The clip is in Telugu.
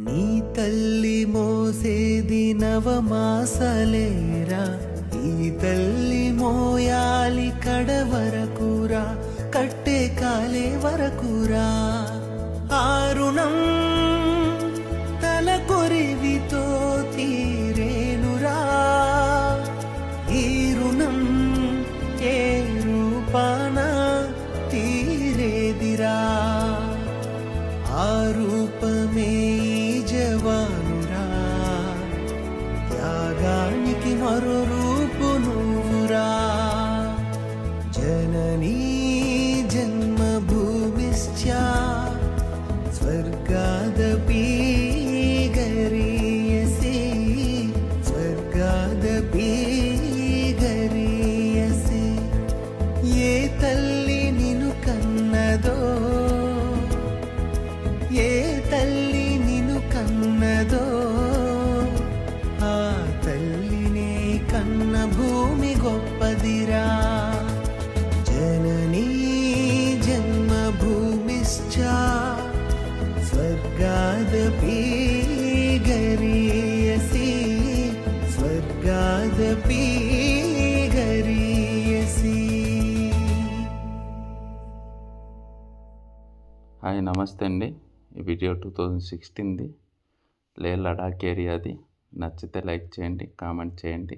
నీ తల్లి మోసేది నవమాసలేరా, ఈ తల్లి మోయాలి కడ వరకురా, కట్టే కాలే వరకురా. ఆరుణం తల కొరివితో తీరేనురా, ఈ రుణం ఏ రూపాన తీరేదిరా. ఆ రూపమే జవానురా, త్యాగానికి మరో రూపు నువ్వురా. జననీ జన్మభూమిశ్చ స్వర్గాదపి గరీయసి, స్వర్గాదపి గరీయసి. ఏ తల్లి నిన్ను కన్నదో, ఏ తల్లి నిన్ను కన్నదో, ఆ తల్లినే కన్న భూమి గొప్పదిరా. జననీ జన్మభూమిశ్చ స్వర్గాదపి గరీయసి, స్వర్గాదపి గరీయసి. హాయ్, నమస్తే అండి. ఈ వీడియో 2016ది, లే లడాక్ ఏరియాది. నచ్చితే లైక్ చేయండి, కామెంట్ చేయండి.